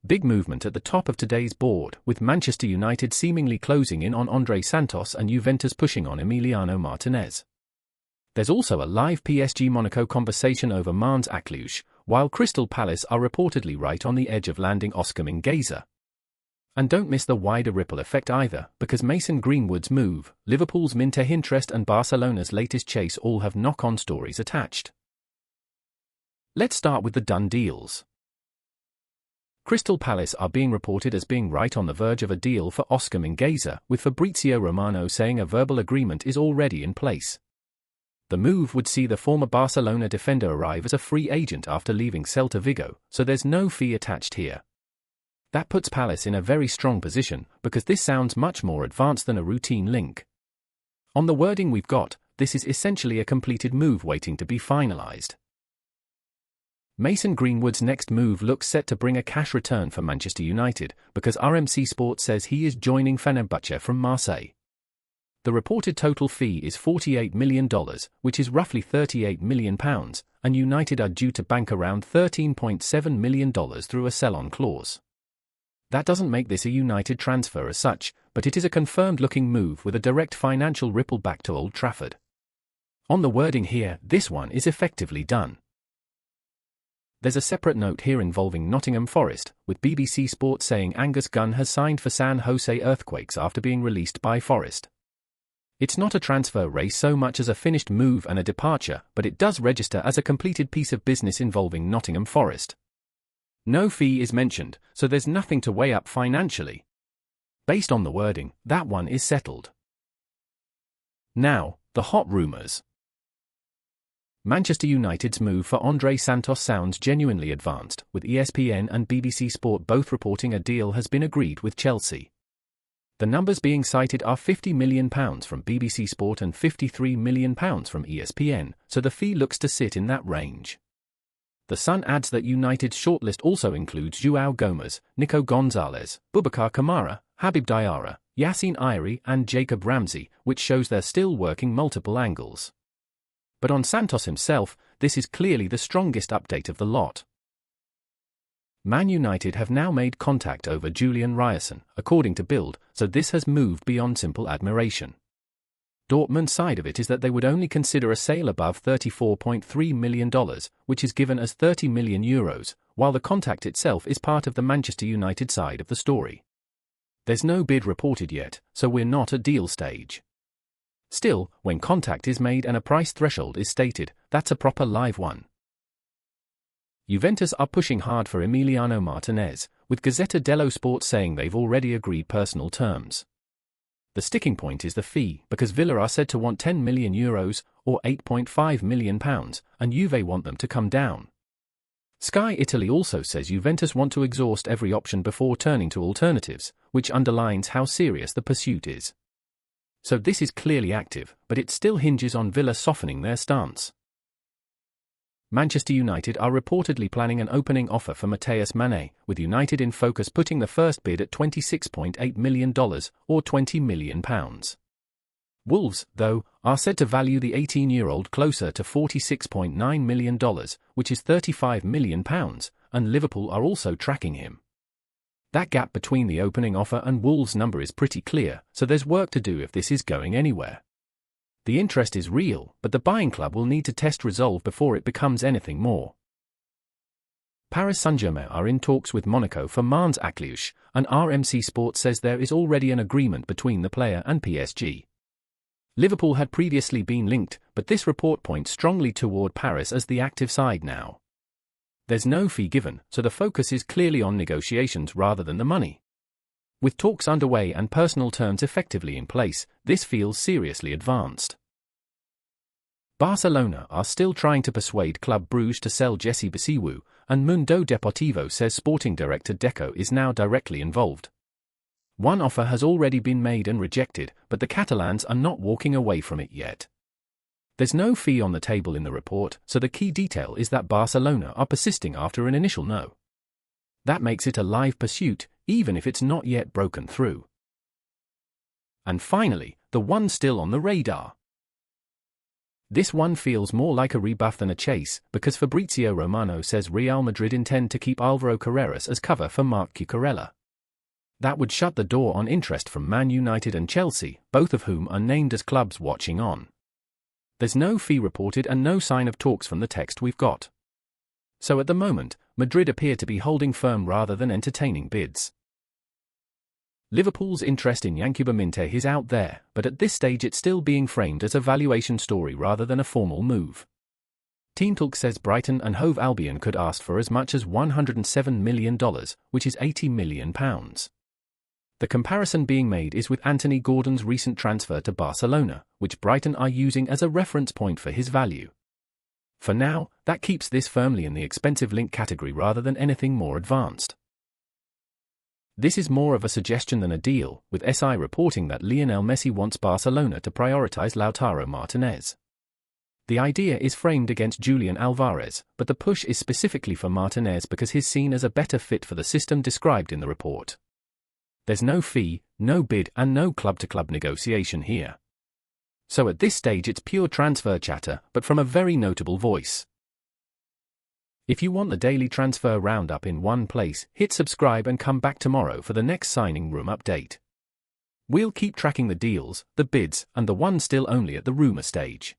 Big movement at the top of today's board, with Manchester United seemingly closing in on Andrey Santos and Juventus pushing on Emiliano Martínez. There's also a live PSG-Monaco conversation over Mans Akliouche, while Crystal Palace are reportedly right on the edge of landing Oscar MINGUEZA. And don't miss the wider ripple effect either, because Mason Greenwood's move, Liverpool's MINTEH interest and Barcelona's latest chase all have knock-on stories attached. Let's start with the done deals. Crystal Palace are being reported as being right on the verge of a deal for Oscar MINGUEZA, with Fabrizio Romano saying a verbal agreement is already in place. The move would see the former Barcelona defender arrive as a free agent after leaving Celta Vigo, so there's no fee attached here. That puts Palace in a very strong position, because this sounds much more advanced than a routine link. On the wording we've got, this is essentially a completed move waiting to be finalised. Mason Greenwood's next move looks set to bring a cash return for Manchester United, because RMC Sport says he is joining FENERBAHÇE from Marseille. The reported total fee is $48 million, which is roughly £38 million, and United are due to bank around $13.7 million through a sell-on clause. That doesn't make this a United transfer as such, but it is a confirmed-looking move with a direct financial ripple back to Old Trafford. On the wording here, this one is effectively done. There's a separate note here involving Nottingham Forest, with BBC Sport saying GUNN has signed for San Jose Earthquakes after being released by Forest. It's not a transfer race so much as a finished move and a departure, but it does register as a completed piece of business involving Nottingham Forest. No fee is mentioned, so there's nothing to weigh up financially. Based on the wording, that one is settled. Now, the hot rumours. Manchester United's move for Andrey Santos sounds genuinely advanced, with ESPN and BBC Sport both reporting a deal has been agreed with Chelsea. The numbers being cited are £50 million from BBC Sport and £53 million from ESPN, so the fee looks to sit in that range. The Sun adds that United's shortlist also includes João Gomes, Nico Gonzalez, Boubacar Kamara, Habib Diarra, Yassine Ayri and Jacob Ramsey, which shows they're still working multiple angles. But on Santos himself, this is clearly the strongest update of the lot. Man United have now made contact over Julian RYERSON, according to Bild, so this has moved beyond simple admiration. Dortmund's side of it is that they would only consider a sale above $34.3 million, which is given as €30 million, while the contact itself is part of the Manchester United side of the story. There's no bid reported yet, so we're not at deal stage. Still, when contact is made and a price threshold is stated, that's a proper live one. Juventus are pushing hard for Emiliano Martínez, with Gazzetta dello Sport saying they've already agreed personal terms. The sticking point is the fee, because Villa are said to want €10 million, or £8.5 million, and Juve want them to come down. Sky Italy also says Juventus want to exhaust every option before turning to alternatives, which underlines how serious the pursuit is. So this is clearly active, but it still hinges on Villa softening their stance. Manchester United are reportedly planning an opening offer for MATEUS MANÉ, with United in focus putting the first bid at $26.8 million, or £20 million. Wolves, though, are said to value the 18-year-old closer to $46.9 million, which is £35 million, and Liverpool are also tracking him. That gap between the opening offer and Wolves' number is pretty clear, so there's work to do if this is going anywhere. The interest is real, but the buying club will need to test resolve before it becomes anything more. Paris Saint-Germain are in talks with Monaco for Mans Akliouche, and RMC Sport says there is already an agreement between the player and PSG. Liverpool had previously been linked, but this report points strongly toward Paris as the active side now. There's no fee given, so the focus is clearly on negotiations rather than the money. With talks underway and personal terms effectively in place, this feels seriously advanced. Barcelona are still trying to persuade Club Brugge to sell Jesse BISIWU, and Mundo Deportivo says sporting director Deco is now directly involved. One offer has already been made and rejected, but the Catalans are not walking away from it yet. There's no fee on the table in the report, so the key detail is that Barcelona are persisting after an initial no. That makes it a live pursuit, even if it's not yet broken through. And finally, the one still on the radar. This one feels more like a rebuff than a chase, because Fabrizio Romano says Real Madrid intend to keep Alvaro Carreras as cover for Marc Cucurella. That would shut the door on interest from Man United and Chelsea, both of whom are named as clubs watching on. There's no fee reported and no sign of talks from the text we've got. So at the moment, Madrid appear to be holding firm rather than entertaining bids. Liverpool's interest in Yankuba Minteh is out there, but at this stage it's still being framed as a valuation story rather than a formal move. Team Talk says Brighton and Hove Albion could ask for as much as $107 million, which is £80 million. The comparison being made is with Anthony Gordon's recent transfer to Barcelona, which Brighton are using as a reference point for his value. For now, that keeps this firmly in the expensive link category rather than anything more advanced. This is more of a suggestion than a deal, with SI reporting that Lionel Messi wants Barcelona to prioritize Lautaro Martínez. The idea is framed against Julian Alvarez, but the push is specifically for Martínez because he's seen as a better fit for the system described in the report. There's no fee, no bid and no club-to-club negotiation here. So at this stage it's pure transfer chatter, but from a very notable voice. If you want the daily transfer roundup in one place, hit subscribe and come back tomorrow for the next signing room update. We'll keep tracking the deals, the bids, and the ones still only at the rumor stage.